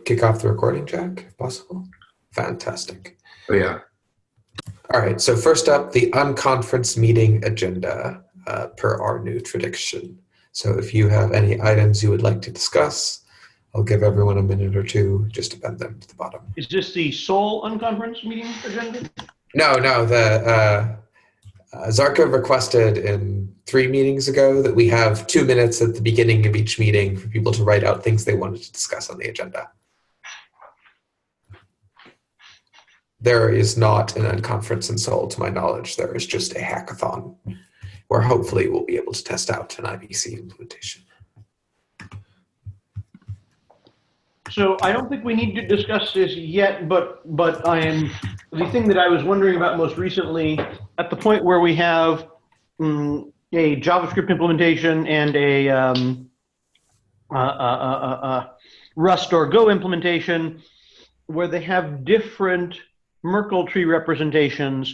kick off the recording, Jack, if possible? Fantastic. Oh, yeah. All right, so first up, the unconference meeting agenda per our new tradition. So if you have any items you would like to discuss, I'll give everyone a minute or two just to bend them to the bottom. Is this the sole unconference meeting agenda? No, the Zarka requested in 3 meetings ago that we have 2 minutes at the beginning of each meeting for people to write out things they wanted to discuss on the agenda. There is not an unconference in Seoul, to my knowledge. There is just a hackathon where hopefully we'll be able to test out an IBC implementation. So I don't think we need to discuss this yet, but the thing that I was wondering about most recently, at the point where we have a JavaScript implementation and a Rust or Go implementation, where they have different Merkle tree representations,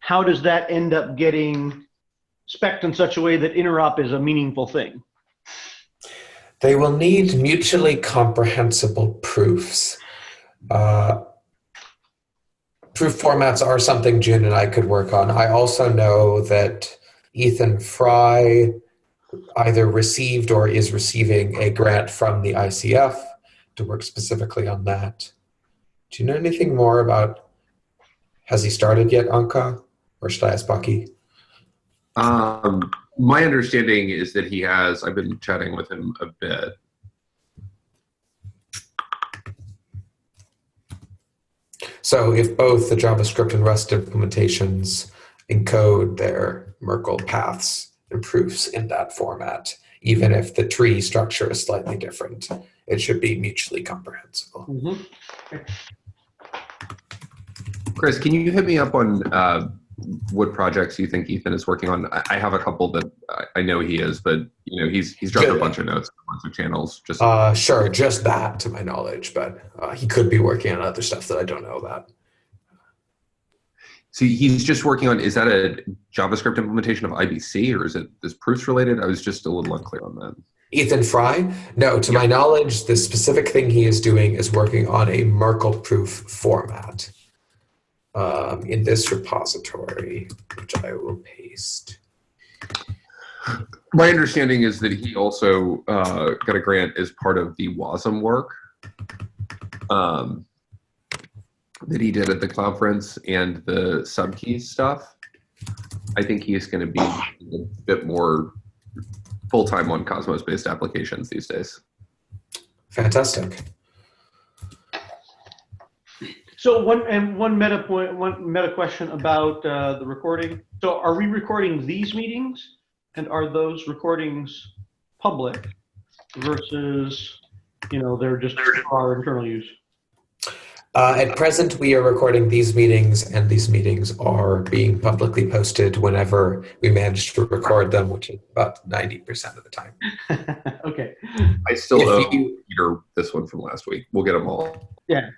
how does that end up getting spec'd in such a way that interop is a meaningful thing? They will need mutually comprehensible proofs. Proof formats are something June and I could work on. I also know that Ethan Fry either received or is receiving a grant from the ICF to work specifically on that. Do you know anything more about, has he started yet, Anka? Or should I ask Baki? My understanding is that he has. I've been chatting with him a bit. So if both the JavaScript and Rust implementations encode their Merkle paths and proofs in that format, even if the tree structure is slightly different, it should be mutually comprehensible. Mm-hmm. Chris, can you hit me up on what projects you think Ethan is working on? I have a couple that I know he is, but he's dropped a bunch of notes on a bunch of channels. Just sure, just that to my knowledge, but he could be working on other stuff that I don't know about. So he's just working on, is that a JavaScript implementation of IBC, or is it this proofs related? I was just a little unclear on that. Ethan Fry? No, to my knowledge, the specific thing he is doing is working on a Merkle proof format. In this repository, which I will paste. My understanding is that he also got a grant as part of the WASM work that he did at the conference and the subkeys stuff. I think he's going to be a bit more full-time on Cosmos-based applications these days. Fantastic. So one meta question about the recording. So are we recording these meetings, and are those recordings public versus, they're just for our internal use? At present, we are recording these meetings, and these meetings are being publicly posted whenever we manage to record them, which is about 90% of the time. Okay. I still owe Peter this one from last week. We'll get them all. Yeah.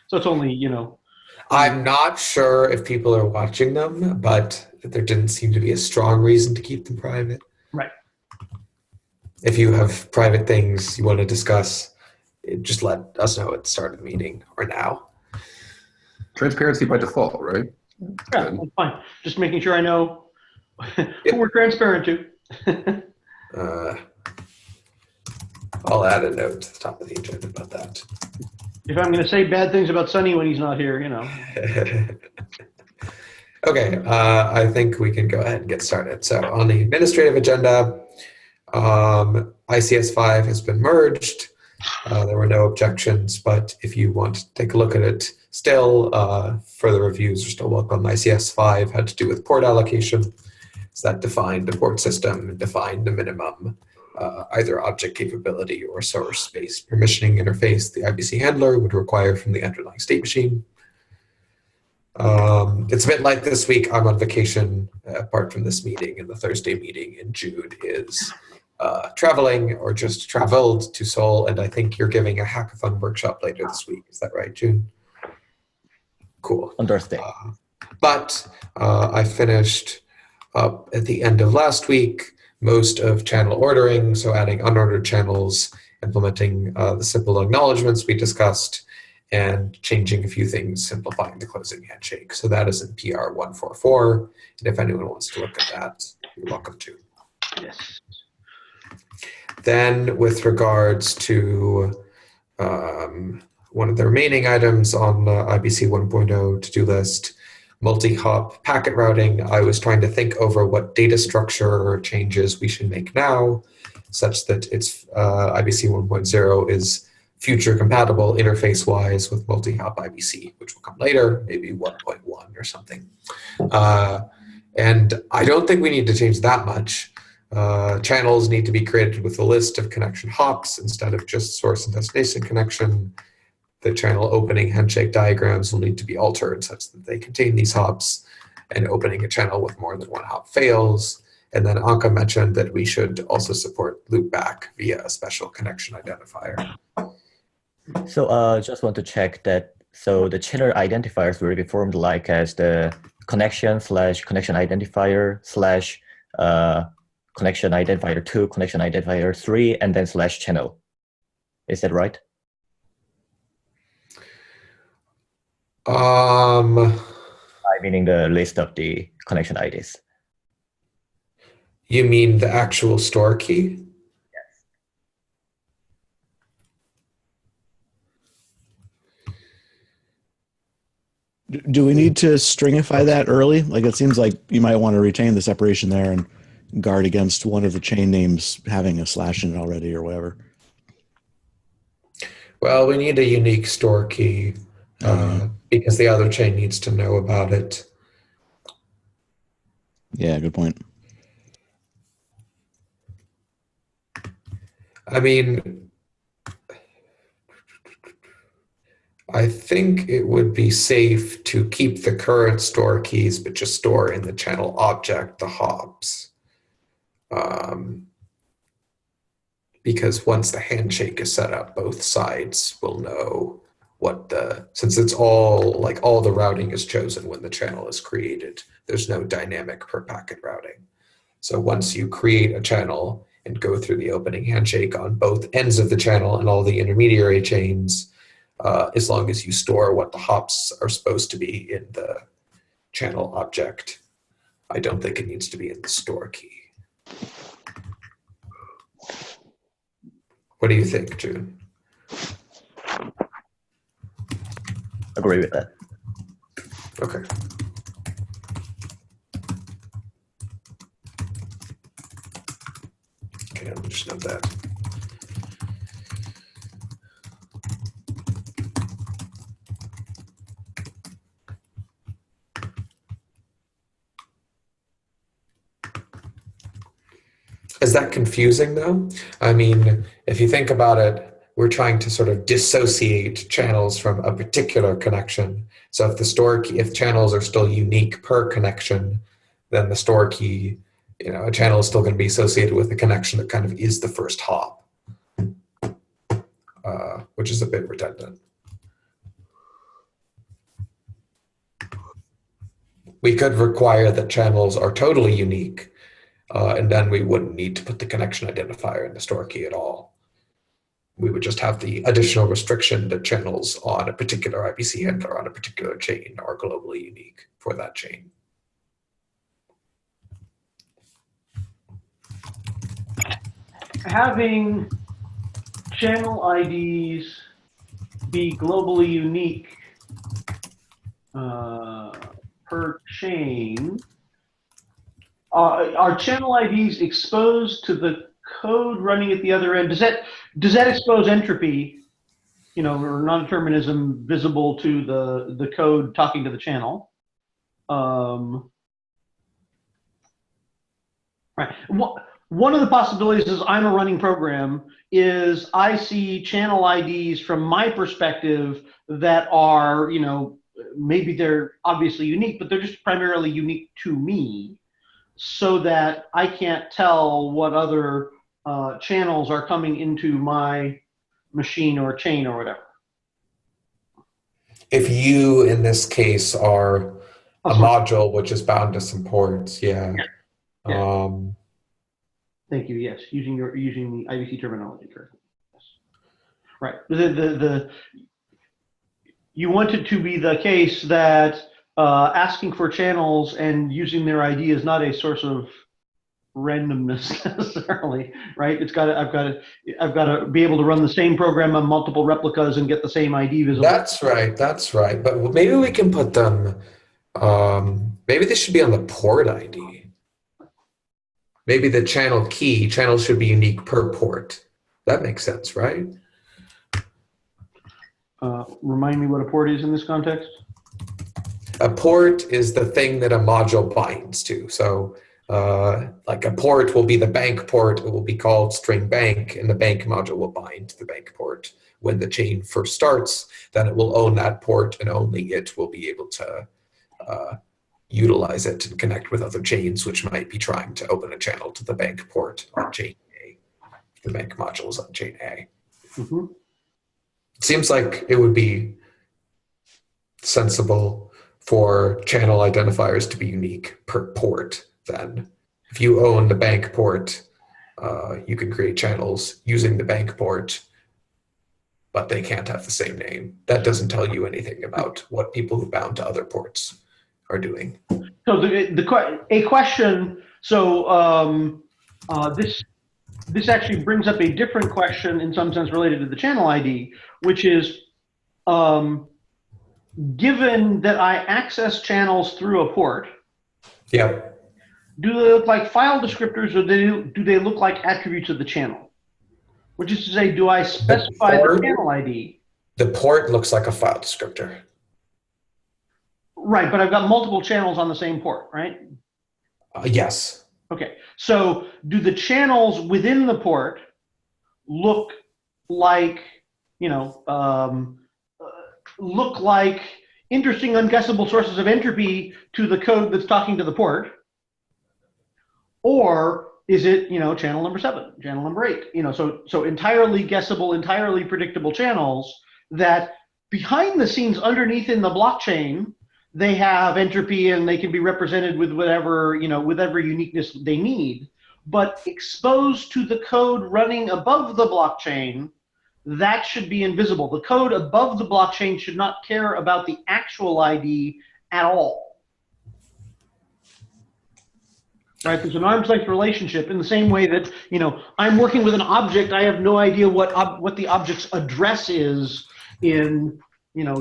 So it's only, I'm not sure if people are watching them, but there didn't seem to be a strong reason to keep them private. Right. If you have private things you want to discuss, just let us know at the start of the meeting or now. Transparency by default, right? Yeah, that's fine. Just making sure I know who we're transparent to. I'll add a note to the top of the agenda about that. If I'm going to say bad things about Sonny when he's not here, Okay, I think we can go ahead and get started. So on the administrative agenda, ICS 5 has been merged. There were no objections, but if you want to take a look at it still, further reviews are still welcome. ICS 5 had to do with port allocation. So that defined the port system, defined the minimum either object capability or source space permissioning interface the IBC handler would require from the underlying state machine. It's a bit like this week. I'm on vacation apart from this meeting, and the Thursday meeting, and Jude is traveling or just traveled to Seoul, and I think you're giving a hackathon workshop later this week. Is that right, June? Cool. On Thursday. But I finished up at the end of last week most of channel ordering, so adding unordered channels implementing the simple acknowledgements we discussed, and changing a few things, simplifying the closing handshake. So that is in PR 144. And if anyone wants to look at that, you're welcome to. Yes. Then with regards to one of the remaining items on the IBC 1.0 to-do list, multi-hop packet routing, I was trying to think over what data structure changes we should make now, such that it's IBC 1.0 is future compatible interface-wise with multi-hop IBC, which will come later, maybe 1.1 or something. And I don't think we need to change that much. Channels need to be created with a list of connection hops instead of just source and destination connection. The channel opening handshake diagrams will need to be altered such that they contain these hops, and opening a channel with more than one hop fails. And then Anka mentioned that we should also support loopback via a special connection identifier. So just want to check that. So the channel identifiers will be formed like as the connection / connection identifier / connection identifier 2, connection identifier 3, and then / channel. Is that right? Meaning the list of the connection IDs. You mean the actual store key? Do we need to stringify that early? Like, it seems like you might want to retain the separation there and guard against one of the chain names having a / in it already or whatever. Well, we need a unique store key because the other chain needs to know about it. Yeah, good point. I mean, I think it would be safe to keep the current store keys, but just store in the channel object the hops. Because once the handshake is set up, both sides will know what since it's all, like all the routing is chosen when the channel is created. There's no dynamic per packet routing. So once you create a channel and go through the opening handshake on both ends of the channel and all the intermediary chains, as long as you store what the hops are supposed to be in the channel object, I don't think it needs to be in the store key. What do you think, June? Agree with that. Okay. Okay, I'll just note that. Is that confusing though? I mean, if you think about it, we're trying to sort of dissociate channels from a particular connection. So if the store key, if channels are still unique per connection, then the store key, a channel is still going to be associated with a connection that kind of is the first hop, which is a bit redundant. We could require that channels are totally unique, and then we wouldn't need to put the connection identifier in the store key at all. We would just have the additional restriction that channels on a particular IBC handler on a particular chain are globally unique for that chain. Having channel IDs be globally unique per chain, are channel IDs exposed to the code running at the other end? Does that expose entropy, or non-determinism visible to the code talking to the channel? Right. One of the possibilities is I'm a running program is I see channel IDs from my perspective that are, maybe they're obviously unique, but they're just primarily unique to me, so that I can't tell what other channels are coming into my machine or chain or whatever. If you, in this case, are a module which is bound to some ports, yeah. Thank you. Yes, using the IBC terminology, correct. Yes. Right. You want it to be the case that asking for channels and using their ID is not a source of randomness necessarily, right? I've got to be able to run the same program on multiple replicas and get the same ID visible. That's right. But maybe we can put them. Maybe they should be on the port ID. Maybe the channel should be unique per port. That makes sense, right? Remind me what a port is in this context? A port is the thing that a module binds to. So like a port will be the bank port. It will be called string bank, and the bank module will bind to the bank port. When the chain first starts, then it will own that port, and only it will be able to utilize it and connect with other chains, which might be trying to open a channel to the bank port on chain A. The bank module is on chain A. Mm-hmm. It seems like it would be sensible for channel identifiers to be unique per port then. If you own the bank port, you can create channels using the bank port, but they can't have the same name. That doesn't tell you anything about what people who bound to other ports are doing. So a question, so this actually brings up a different question in some sense related to the channel ID, which is, given that I access channels through a port, Yep. do they look like file descriptors, or do they look like attributes of the channel? Which is to say, do I specify the channel ID? The port looks like a file descriptor. Right, but I've got multiple channels on the same port, right? Yes. Okay, so do the channels within the port look like, look like interesting, unguessable sources of entropy to the code that's talking to the port? Or is it, channel number 7, channel number 8? So entirely guessable, entirely predictable channels that behind the scenes, underneath in the blockchain, they have entropy and they can be represented with whatever uniqueness they need. But exposed to the code running above the blockchain, that should be invisible. The code above the blockchain should not care about the actual ID at all. Right? There's an arm's length relationship in the same way that, I'm working with an object. I have no idea what the object's address is in,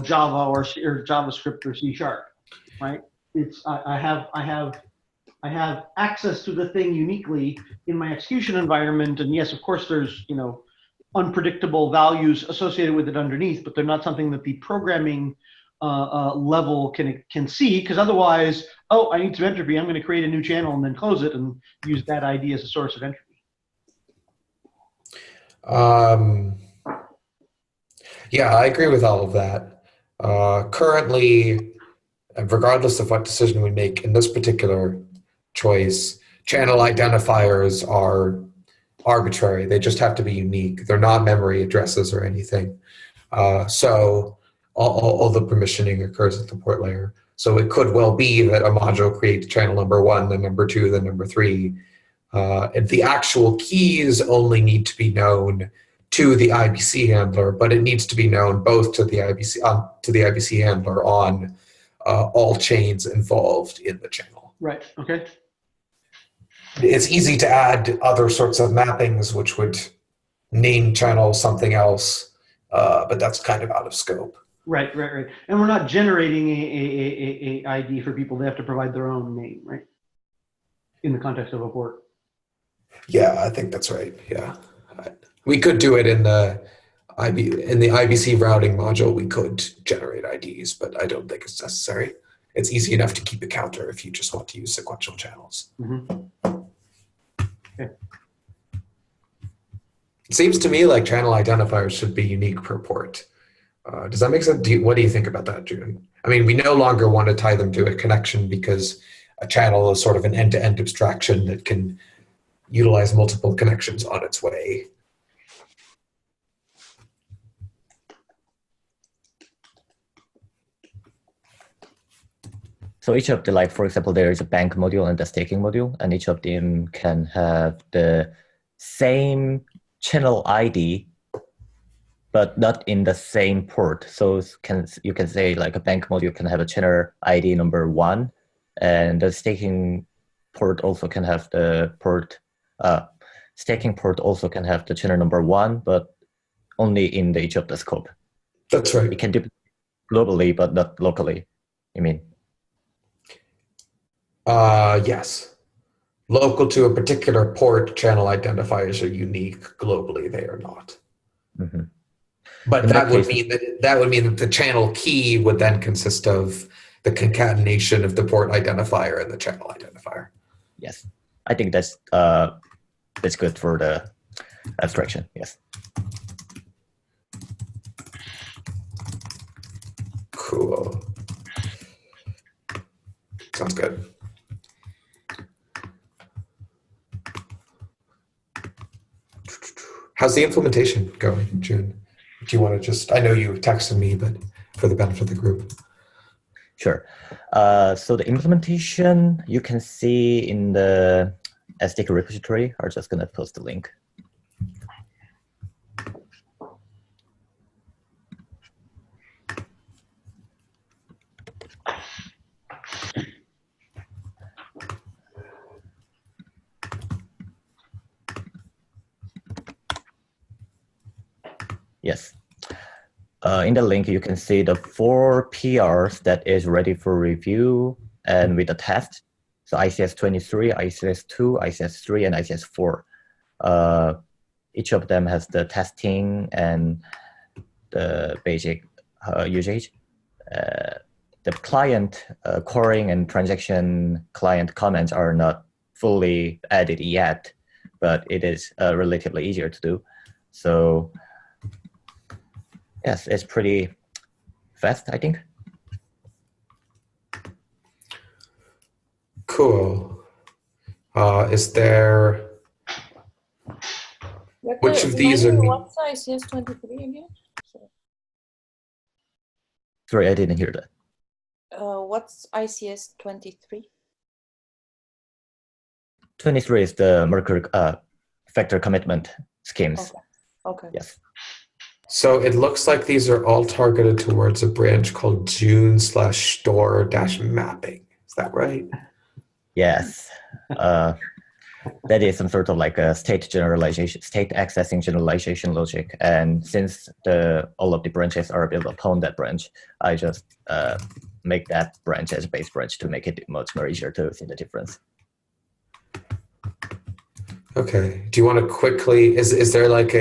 Java or JavaScript or C#. Right? I have access to the thing uniquely in my execution environment, and yes, of course, there's unpredictable values associated with it underneath, but they're not something that the programming level can see, because otherwise, oh, I need some entropy. I'm going to create a new channel and then close it and use that ID as a source of entropy. Yeah, I agree with all of that. Currently, regardless of what decision we make in this particular choice, channel identifiers are arbitrary. They just have to be unique. They're not memory addresses or anything. So all the permissioning occurs at the port layer. So it could well be that a module creates channel number 1, then number 2, then number 3. And the actual keys only need to be known to the IBC handler, but it needs to be known both to the IBC handler on all chains involved in the channel. Right. Okay. It's easy to add other sorts of mappings which would name channel something else, but that's kind of out of scope. Right. And we're not generating a ID for people. They have to provide their own name, right? In the context of a port. Yeah, I think that's right. Yeah. We could do it in the IBC routing module. We could generate IDs, but I don't think it's necessary. It's easy enough to keep a counter if you just want to use sequential channels. Mm-hmm. Okay. It seems to me like channel identifiers should be unique per port. Does that make sense? What do you think about that, June? I mean, we no longer want to tie them to a connection because a channel is sort of an end-to-end abstraction that can utilize multiple connections on its way. So each of the, for example, there is a bank module and the staking module, and each of them can have the same channel ID, but not in the same port. So you can say like a bank module can have a channel ID number 1, and the staking port also can have the port. Staking port also can have the channel number 1, but only in each of the scope. That's right. It can do globally, but not locally. You mean? Yes. Local to a particular port, channel identifiers are unique. Globally, they are not. Mm-hmm. But In that would case, mean that the channel key would then consist of the concatenation of the port identifier and the channel identifier. yes, I think that's good for the abstraction. Yes. Cool. Sounds good. How's the implementation going, June? Do you want to just, I know you texted me, but for the benefit of the group. Sure. So the implementation you can see in the SDK repository. I'm just going to post the link. Yes. In the link, you can see the 4 PRs that is ready for review and with the test. So ICS 23, ICS 2, ICS 3, and ICS 4. Each of them has the testing and the basic usage. The client coring and transaction client comments are not fully added yet, but it is relatively easier to do. So yes, it's pretty fast, I think. Cool. Is there, which of these are, what's ICS 23 again? Sorry, I didn't hear that. What's ICS 23? 23 is the Mercury factor commitment schemes. Okay. Yes. so it looks like these are all targeted towards a branch called June/store-mapping. Is that right? Yes. That is some sort of like a state generalization, state accessing generalization logic. And since all of the branches are built upon that branch, I just make that branch as a base branch to make it much more easier to see the difference. Okay. Do you want to quickly, is there like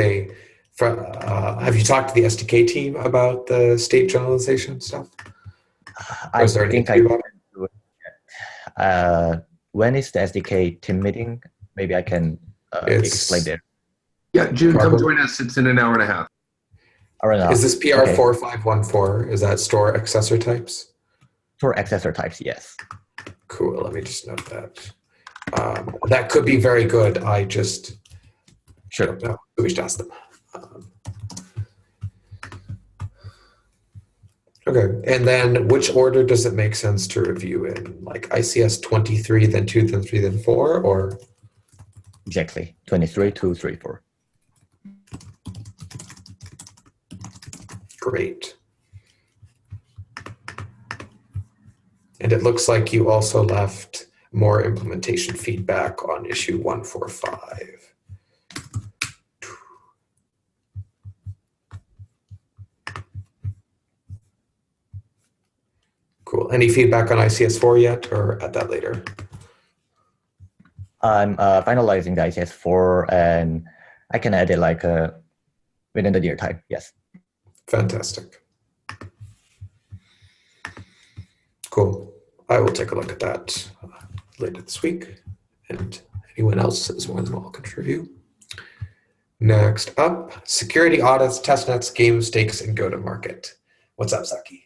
have you talked to the SDK team about the state generalization stuff? I think I can do it. When is the SDK team meeting? Maybe I can explain there. Yeah, June, come join us. It's in an hour and a half. Is this PR 4514? Is that store accessor types? For accessor types, yes. Cool. Let me just note that. That could be very good. I just don't know. We should ask them. Okay. And then which order does it make sense to review in? Like ICS 23, then 2, then 3, then 4, or? Exactly. 23, 2, 3, 4. Great. And it looks like you also left more implementation feedback on issue 145. Cool. Any feedback on ICS4 yet, or add that later? I'm finalizing the ICS4, and I can add it like within the near time. Yes. Fantastic. Cool. I will take a look at that later this week, and anyone else is more than welcome to review. Next up, security audits, testnets, game stakes, and go-to-market. What's up, Saki?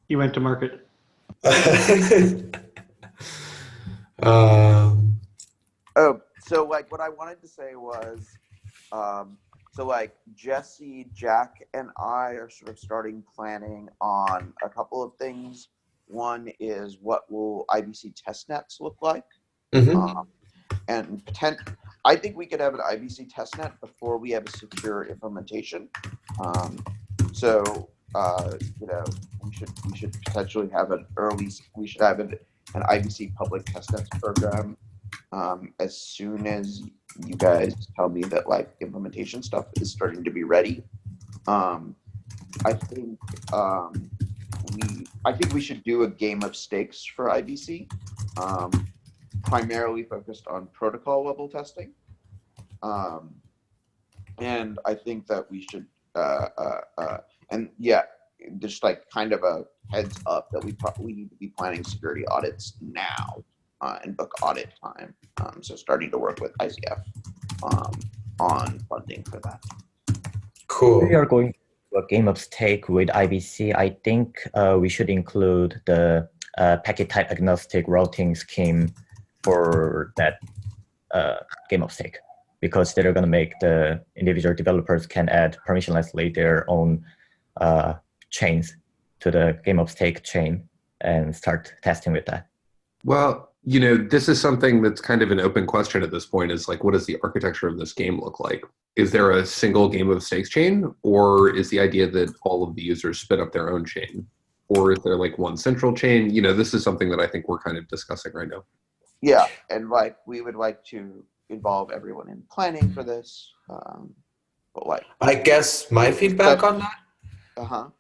He went to market. So like what I wanted to say was, so like Jesse, Jack, and I are sort of starting planning on a couple of things. One is what will IBC testnets look like? Mm-hmm. and I think we could have an IBC testnet before we have a secure implementation. So you know, we should potentially have an IBC public testnet program as soon as you guys tell me that like implementation stuff is starting to be ready. I think we should do a game of stakes for IBC, primarily focused on protocol level testing. And I think that we should, and yeah, just like kind of a heads up that we probably need to be planning security audits now and book audit time. So starting to work with ICF on funding for that. Cool. We are going to a game of stake with IBC. I think we should include the packet type agnostic routing scheme for that game of stake, because they're going to make the individual developers can add permissionlessly their own chains to the game of stake chain and start testing with that. Well, you know, this is something that's kind of an open question at this point, is like, what does the architecture of this game look like? Is there a single game of stakes chain, or is the idea that all of the users spin up their own chain? Or is there like one central chain? You know, this is something that I think we're kind of discussing right now. Yeah, and like we would like to involve everyone in planning for this. But like, I guess my feedback on that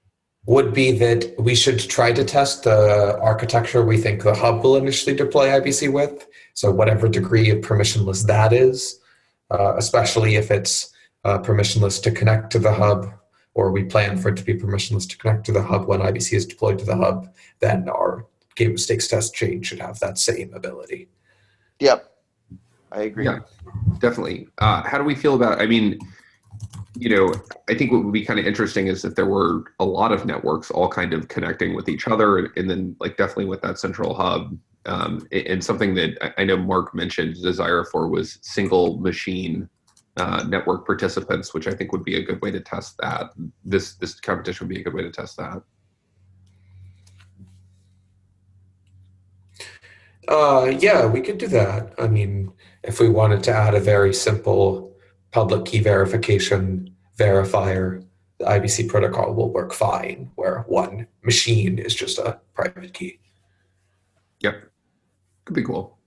would be that we should try to test the architecture we think the hub will initially deploy IBC with. So whatever degree of permissionless that is, especially if it's permissionless to connect to the hub, or we plan for it to be permissionless to connect to the hub when IBC is deployed to the hub, then our game of stakes test chain should have that same ability. Yep, I agree. Yeah, definitely. How do we feel about, I mean, you know, I think what would be kind of interesting is if there were a lot of networks all kind of connecting with each other, and then like definitely with that central hub. And something that I know Mark mentioned desire for was single machine network participants, which I think would be a good way to test that. This competition would be a good way to test that. Yeah, we could do that. I mean, if we wanted to add a very simple public key verification verifier, the IBC protocol will work fine, where one machine is just a private key. Yep, could be cool.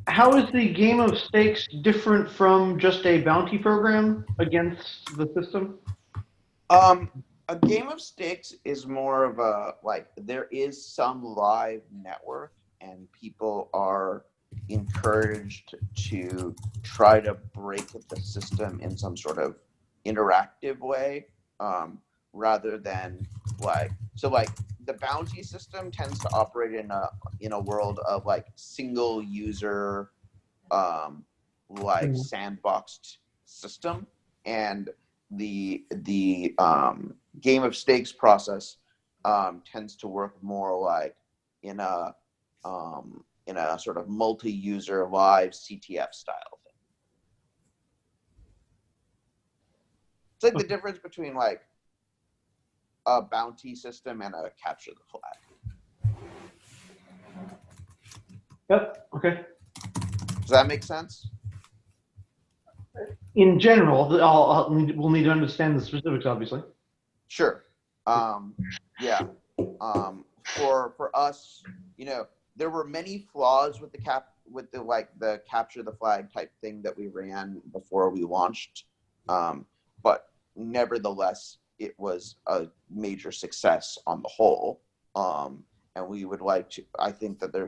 How is the game of stakes different from just a bounty program against the system? A game of stakes is more of a, like, there is some live network and people are encouraged to try to break the system in some sort of interactive way, rather than like, so like the bounty system tends to operate in a world of like single user, like sandboxed system, and the game of stakes process tends to work more like in a sort of multi-user live CTF style thing. It's like the difference between like a bounty system and a capture the flag. Yep. Okay. Does that make sense? In general, we'll need to understand the specifics, obviously. Sure. Yeah. For us, you know, there were many flaws with the capture the flag type thing that we ran before we launched, but nevertheless, it was a major success on the whole. And we would like to. I think that there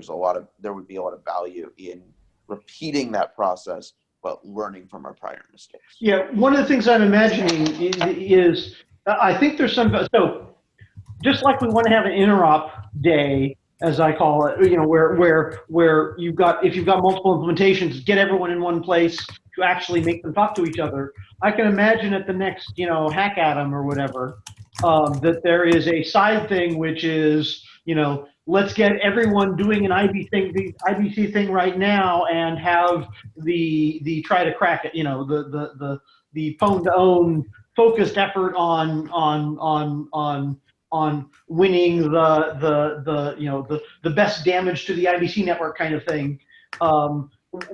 would be a lot of value in repeating that process, but learning from our prior mistakes. Yeah, one of the things I'm imagining is I think there's some, so just like we want to have an interop day, as I call it, you know, where if you've got multiple implementations, get everyone in one place to actually make them talk to each other. I can imagine at the next, you know, hack at 'em or whatever, that there is a side thing which is, you know, let's get everyone doing an IBC thing right now and have the try to crack it, you know, the pwn to own focused effort on on winning the best damage to the IBC network kind of thing,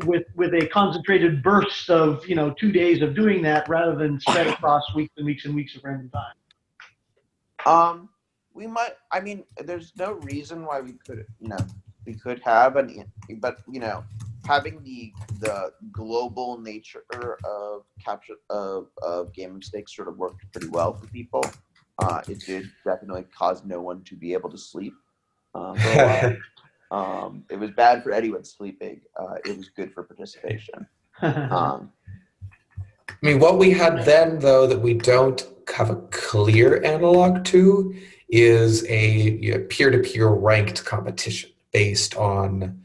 with a concentrated burst of 2 days of doing that rather than spread across weeks and weeks and weeks of random time. We might. I mean, there's no reason why we could have but having the global nature of capture of Game of Stakes sort of worked pretty well for people. It did definitely cause no one to be able to sleep for a while. It was bad for anyone sleeping. It was good for participation. I mean, what we had then, though, that we don't have a clear analog to is a peer-to-peer ranked competition based on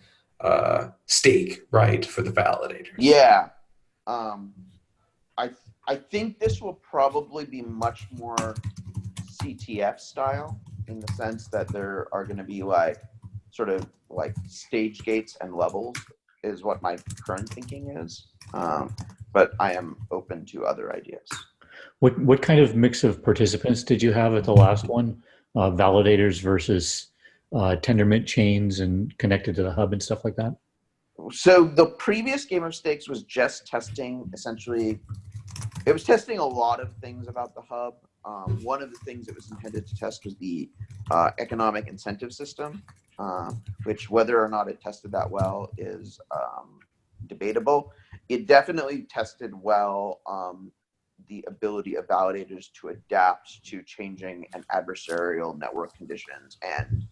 stake, right, for the validators. Yeah. I think this will probably be much more CTF style in the sense that there are going to be sort of stage gates and levels is what my current thinking is. But I am open to other ideas. What kind of mix of participants did you have at the last one? Validators versus Tendermint chains and connected to the hub and stuff like that? So the previous Game of Stakes was just testing, essentially, it was testing a lot of things about the hub. One of the things it was intended to test was the economic incentive system, which whether or not it tested that well is debatable. It definitely tested well the ability of validators to adapt to changing and adversarial network conditions and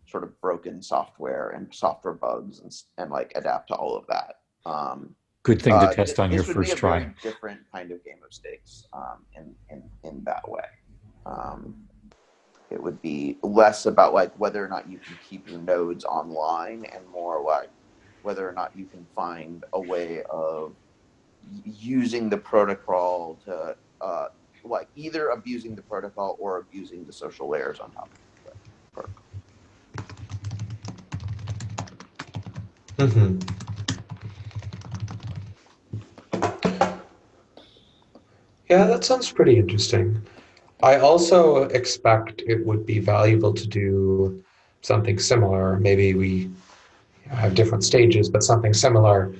sort of broken software and software bugs and adapt to all of that. Good thing to test on your this would be first a try. very different kind of Game of Stakes in that way. It would be less about whether or not you can keep your nodes online and more whether or not you can find a way of using the protocol to either abusing the protocol or abusing the social layers on top of the protocol. Mm-hmm. Yeah, that sounds pretty interesting. I also expect it would be valuable to do something similar. Maybe we have different stages, but something similar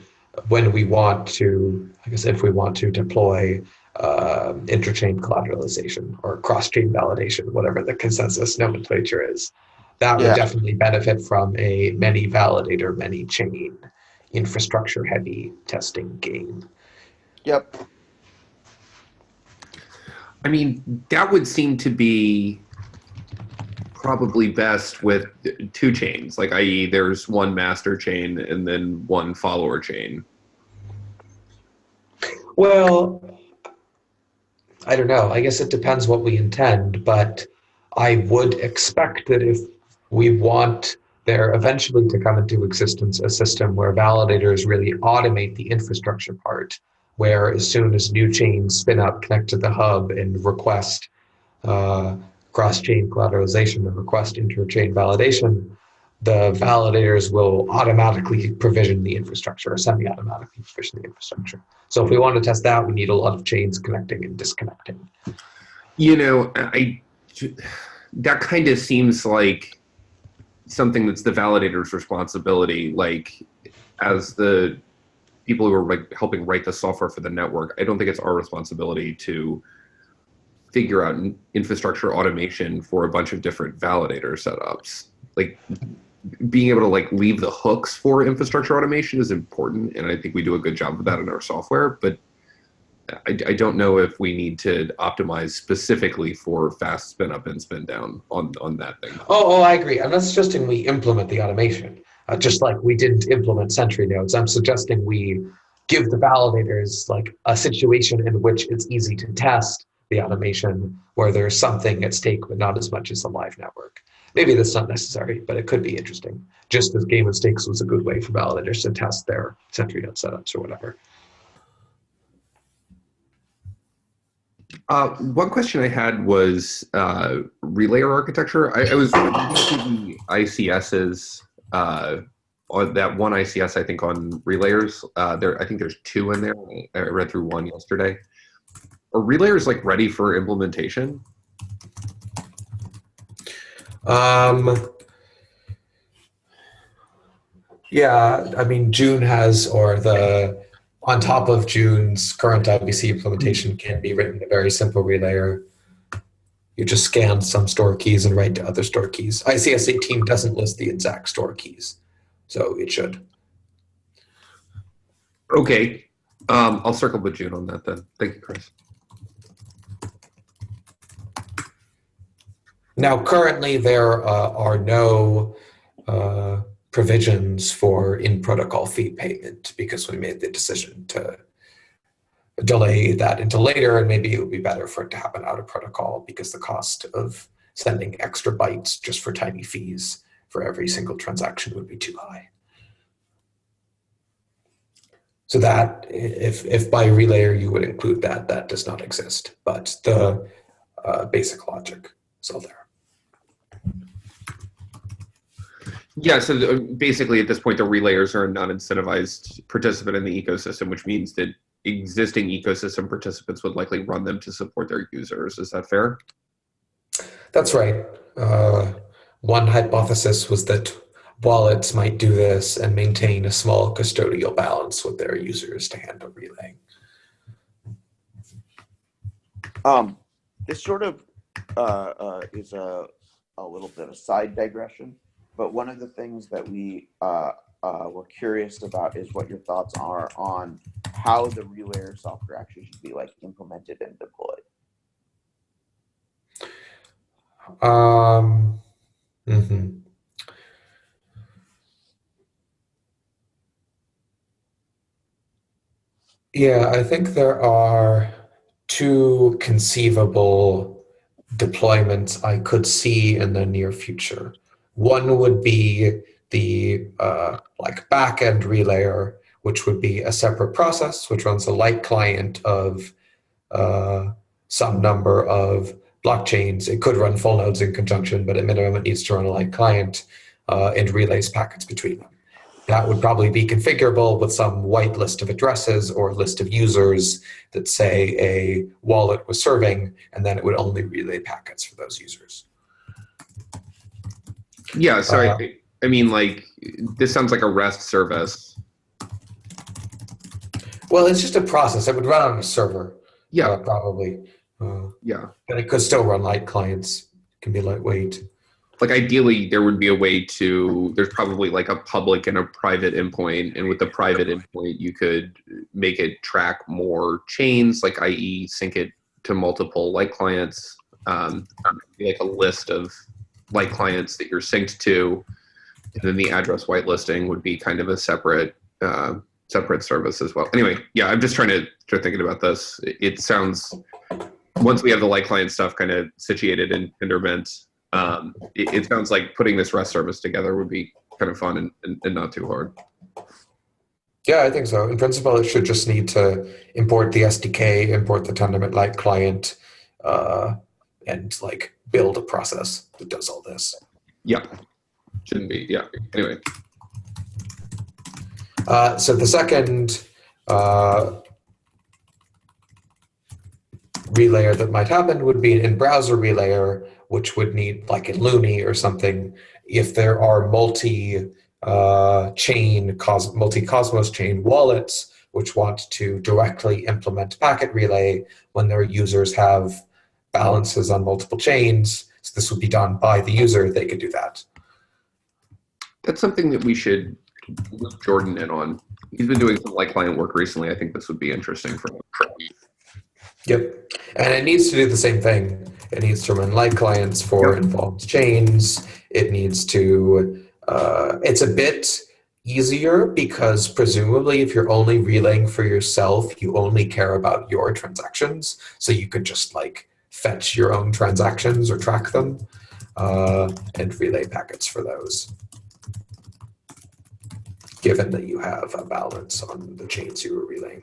when we want to, I guess, if we want to deploy interchain collateralization or cross-chain validation, whatever the consensus nomenclature is. That would definitely benefit from a many validator, many chain, infrastructure heavy testing game. Yep. I mean, that would seem to be probably best with two chains, i.e. there's one master chain and then one follower chain. Well, I don't know. I guess it depends what we intend, but I would expect that if we want there eventually to come into existence a system where validators really automate the infrastructure part, where as soon as new chains spin up, connect to the hub and request cross-chain collateralization and request interchain validation, the validators will automatically provision the infrastructure or semi-automatically provision the infrastructure. So if we want to test that, we need a lot of chains connecting and disconnecting. That kind of seems like something that's the validator's responsibility, as the people who are helping write the software for the network. I don't think it's our responsibility to figure out infrastructure automation for a bunch of different validator setups. Being able to leave the hooks for infrastructure automation is important, and I think we do a good job of that in our software, but I don't know if we need to optimize specifically for fast spin up and spin down on that thing. Oh, I agree. I'm not suggesting we implement the automation, just like we didn't implement sentry nodes. I'm suggesting we give the validators a situation in which it's easy to test the automation where there's something at stake, but not as much as a live network. Maybe that's not necessary, but it could be interesting. Just as Game of Stakes was a good way for validators to test their sentry node setups or whatever. One question I had was relayer architecture. I was reading the ICSs, on that one ICS, I think, on relayers. I think there's two in there. I read through one yesterday. Are relayers ready for implementation? Yeah, I mean, June has, or on top of June's current IBC implementation can be written a very simple relayer. You just scan some store keys and write to other store keys. ICS 18 doesn't list the exact store keys, so it should. Okay. I'll circle with June on that then. Thank you, Chris. Now, currently, there are no provisions for in-protocol fee payment because we made the decision to delay that until later, and maybe it would be better for it to happen out of protocol because the cost of sending extra bytes just for tiny fees for every single transaction would be too high. So that, if by relayer you would include that, that does not exist, but the basic logic is all there. Yeah, so basically at this point, the relayers are a non-incentivized participant in the ecosystem, which means that existing ecosystem participants would likely run them to support their users. Is that fair? That's right. One hypothesis was that wallets might do this and maintain a small custodial balance with their users to handle relaying. This sort of is a little bit of a side digression, but one of the things that we were curious about is what your thoughts are on how the relayer software actually should be like implemented and deployed. Yeah, I think there are two conceivable deployments I could see in the near future. One would be the like backend relayer, which would be a separate process which runs a light client of some number of blockchains. It could run full nodes in conjunction, but at minimum it needs to run a light client and relays packets between them. That would probably be configurable with some white list of addresses or list of users that say a wallet was serving, and then it would only relay packets for those users. Yeah, so I mean, like, this sounds like a REST service. Well, it's just a process. It would run on a server. Yeah. Probably. Yeah. But it could still run light clients. It can be lightweight. Like, ideally, there would be a way to, there's probably like a public and a private endpoint. And with the private endpoint, you could make it track more chains, like i.e. sync it to multiple light clients, like a list of light clients that you're synced to. And then the address whitelisting would be kind of a separate service as well. Anyway, yeah, I'm just trying to start thinking about this. It sounds, once we have the light client stuff kind of situated in Tendermint, it sounds like putting this REST service together would be kind of fun and not too hard. Yeah, I think so. In principle, it should just need to import the SDK, import the Tendermint light client, and like build a process that does all this. Yeah, shouldn't be. Yeah. Anyway. So the second relayer that might happen would be an in-browser relayer, which would need, like in Loonie or something, if there are multi-Cosmos chain wallets which want to directly implement packet relay when their users have balances on multiple chains. So this would be done by the user. They could do that. That's something that we should loop Jordan in on. He's been doing some light client work recently. I think this would be interesting for him. Yep. And it needs to do the same thing. It needs to run light clients for involved chains. It needs to, it's a bit easier because presumably if you're only relaying for yourself, you only care about your transactions. So you could just like fetch your own transactions or track them and relay packets for those, given that you have a balance on the chains you were relaying.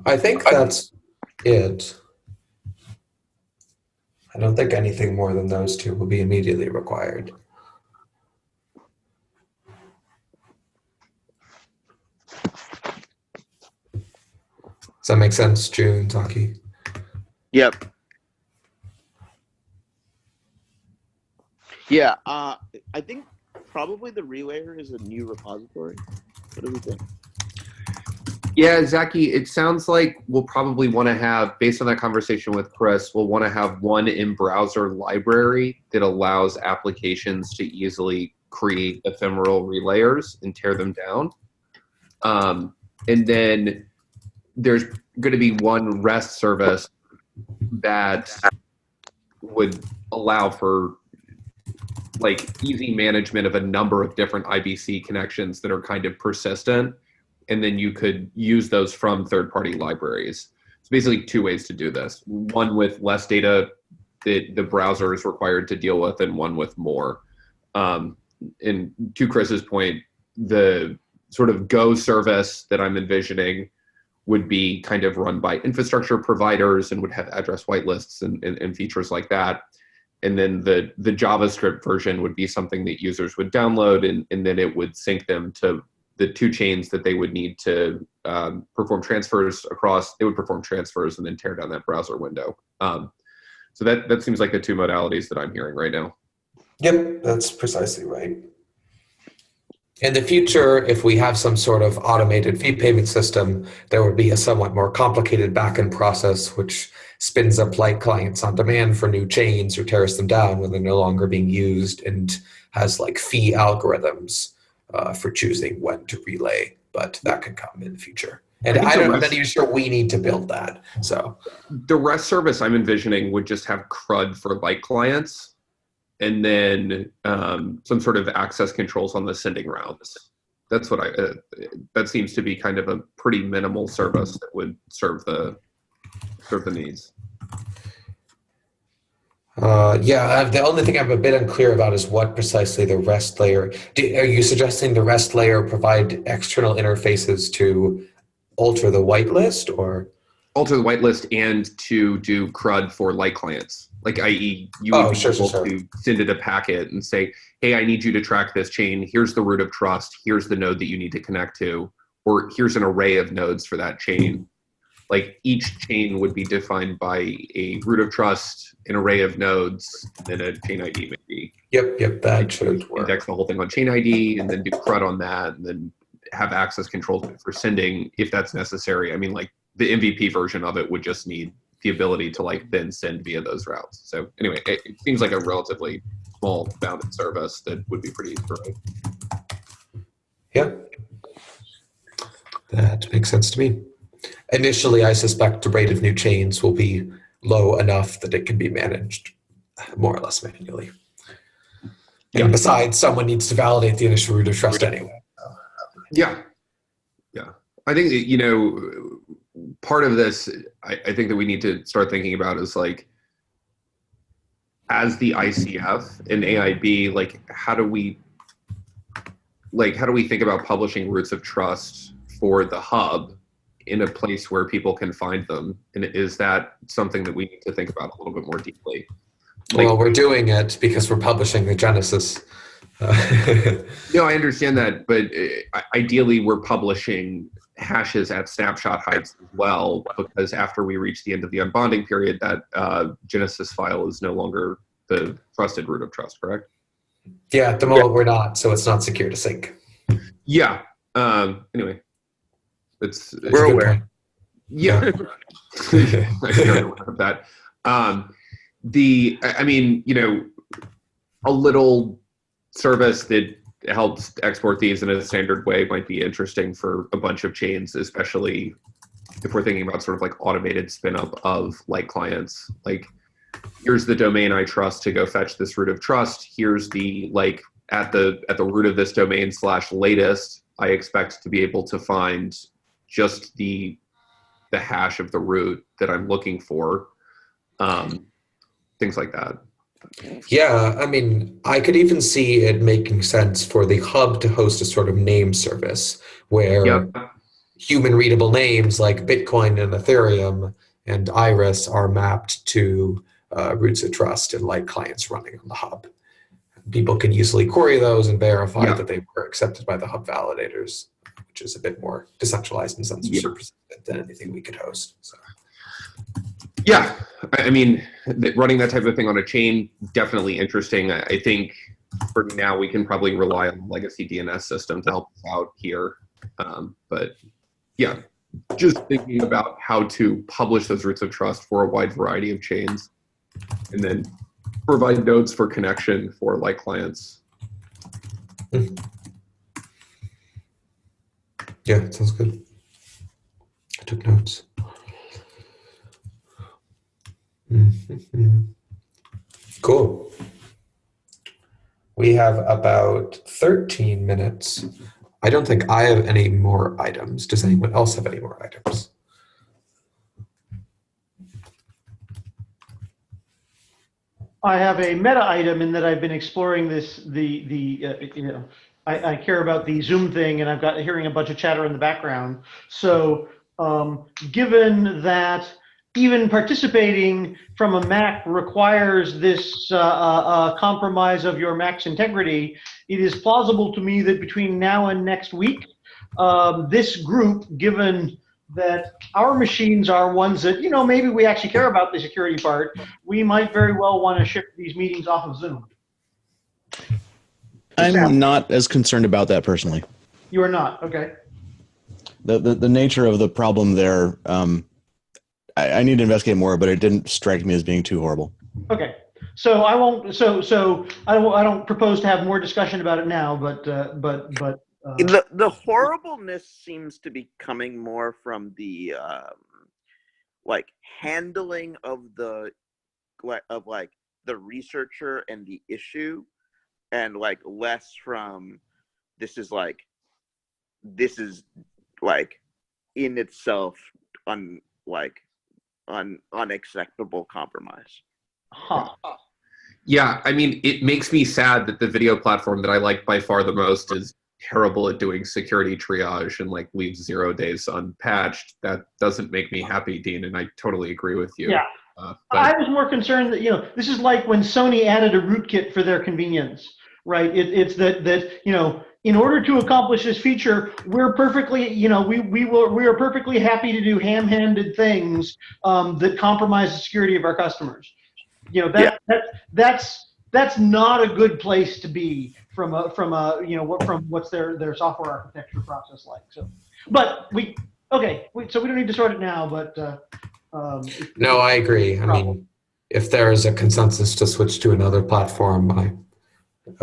I think that's it. I don't think anything more than those two will be immediately required. Does that make sense, June, Taki? Yep. Yeah, I think probably the relayer is a new repository. What do we think? Yeah, Zaki, it sounds like we'll probably want to have, based on that conversation with Chris, we'll want to have one in-browser library that allows applications to easily create ephemeral relayers and tear them down. And then there's going to be one REST service that would allow for like easy management of a number of different IBC connections that are kind of persistent. And then you could use those from third-party libraries. It's basically two ways to do this. One with less data that the browser is required to deal with, and one with more. And to Chris's point, the sort of Go service that I'm envisioning would be kind of run by infrastructure providers and would have address whitelists and features like that. And then the JavaScript version would be something that users would download, and then it would sync them to the two chains that they would need to perform transfers across. They would perform transfers and then tear down that browser window. So that seems like the two modalities that I'm hearing right now. Yep, that's precisely right. In the future, if we have some sort of automated fee payment system, there would be a somewhat more complicated backend process which spins up light clients on demand for new chains or tears them down when they're no longer being used, and has like fee algorithms for choosing when to relay, but that could come in the future. And I'm not even sure we need to build that. So the REST service I'm envisioning would just have CRUD for light clients, and then some sort of access controls on the sending routes. That's what that seems to be kind of a pretty minimal service that would serve the needs. The only thing I'm a bit unclear about is what precisely the REST layer. Are you suggesting the REST layer provide external interfaces to alter the whitelist, or alter the whitelist and to do CRUD for light clients? Like, i.e., you would be able to send it a packet and say, "Hey, I need you to track this chain. Here's the root of trust. Here's the node that you need to connect to, or here's an array of nodes for that chain." Like, each chain would be defined by a root of trust, an array of nodes, and a chain ID maybe. Yep, that should work. Index the whole thing on chain ID, and then do CRUD on that, and then have access controls for sending if that's necessary. I mean, like, the MVP version of it would just need the ability to like then send via those routes. So anyway, it seems like a relatively small bounded service that would be pretty easy to write. Yeah, that makes sense to me. Initially, I suspect the rate of new chains will be low enough that it can be managed more or less manually. And besides, someone needs to validate the initial root of trust anyway. Yeah. I think that, part of this, I think that we need to start thinking about is like, as the ICF and AIB, like, how do we think about publishing roots of trust for the hub in a place where people can find them? And is that something that we need to think about a little bit more deeply? Like, well, we're doing it because we're publishing the Genesis. No, I understand that, but ideally we're publishing hashes at snapshot heights as well, because after we reach the end of the unbonding period, that Genesis file is no longer the trusted root of trust, correct? Yeah, at the moment we're not, so it's not secure to sync. Yeah. Anyway, We're aware. Yeah. Of that. A little service that helps export these in a standard way might be interesting for a bunch of chains, especially if we're thinking about sort of like automated spin up of light clients. Like, here's the domain I trust to go fetch this root of trust. Here's the, like, at the root of this domain /latest, I expect to be able to find just the hash of the root that I'm looking for. Things like that. Yeah, I mean, I could even see it making sense for the hub to host a sort of name service where human readable names like Bitcoin and Ethereum and Iris are mapped to roots of trust and light clients running on the hub. People can easily query those and verify that they were accepted by the hub validators, which is a bit more decentralized and censorship resistant. than anything we could host. So. Yeah, I mean, running that type of thing on a chain, definitely interesting. I think for now we can probably rely on the legacy DNS system to help us out here. But yeah, just thinking about how to publish those roots of trust for a wide variety of chains, and then provide nodes for connection for like clients. Yeah, sounds good. I took notes. Cool. We have about 13 minutes. I don't think I have any more items. Does anyone else have any more items? I have a meta item in that I've been exploring this. I care about the Zoom thing, and I've got hearing a bunch of chatter in the background. So, given that even participating from a Mac requires this compromise of your Mac's integrity, it is plausible to me that between now and next week, this group, given that our machines are ones that, maybe we actually care about the security part, we might very well want to shift these meetings off of Zoom. I'm not as concerned about that personally. You are not, okay. The nature of the problem there, I need to investigate more, but it didn't strike me as being too horrible. Okay, so I won't. So I don't propose to have more discussion about it now. But the horribleness seems to be coming more from the like handling of the researcher and the issue, and like less from this is in itself unacceptable compromise. Huh. Yeah, I mean, it makes me sad that the video platform that I like by far the most is terrible at doing security triage and like leaves 0 days unpatched. That doesn't make me happy, Dean, and I totally agree with you. Yeah. But I was more concerned that, this is like when Sony added a rootkit for their convenience, right? It's that in order to accomplish this feature, we're perfectly, we are perfectly happy to do ham-handed things that compromise the security of our customers. That's not a good place to be from what's their software architecture process like. So, but so we don't need to start it now, but. No, I agree. I mean, if there is a consensus to switch to another platform, I'm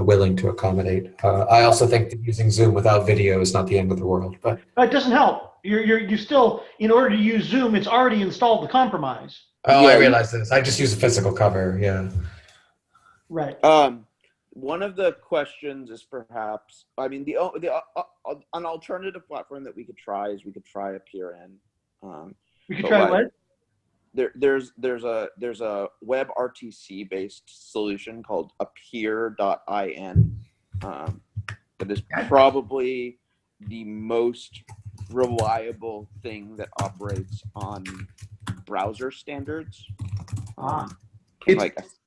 willing to accommodate. I also think that using Zoom without video is not the end of the world. But it doesn't help. You still, in order to use Zoom, it's already installed the compromise. Oh, yeah, I realize this. I just use a physical cover. Yeah. Right. One of the questions is perhaps, I mean, an alternative platform that we could try is we could try a PRN. We could try what? There's a web RTC based solution called appear.in that is probably the most reliable thing that operates on browser standards. It's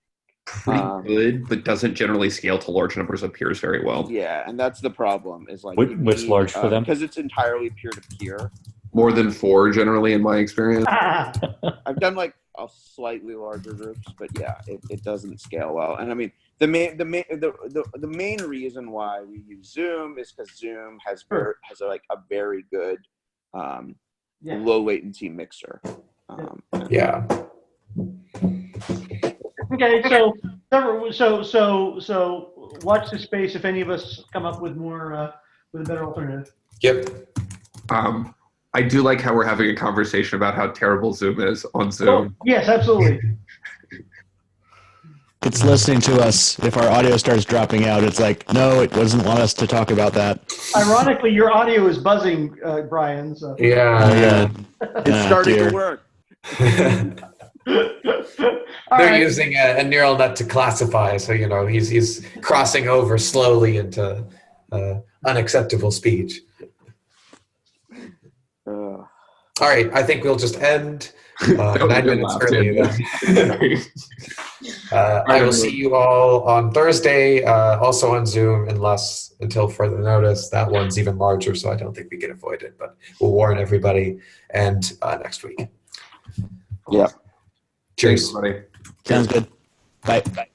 pretty good, but doesn't generally scale to large numbers of peers very well. Yeah, and that's the problem. Is like what's large for them? Because it's entirely peer to peer. More than 4 generally in my experience. I've done like a slightly larger groups, but yeah, it doesn't scale well. And I mean, the main reason why we use Zoom is because Zoom has a very good low latency mixer. Yeah. Okay, so watch this space if any of us come up with more with a better alternative. Yep. I do like how we're having a conversation about how terrible Zoom is on Zoom. Oh, yes, absolutely. It's listening to us. If our audio starts dropping out, it's like, no, it doesn't want us to talk about that. Ironically, your audio is buzzing, Brian. So. Yeah. It's starting to work. They're using a neural net to classify, so he's crossing over slowly into unacceptable speech. All right, I think we'll just end That was a 9 good minutes laugh, early Tim. then. I will see you all on Thursday, also on Zoom, until further notice. That one's even larger, so I don't think we can avoid it, but we'll warn everybody, and next week. Yeah. Cheers. Thanks, buddy. Sounds good. Bye.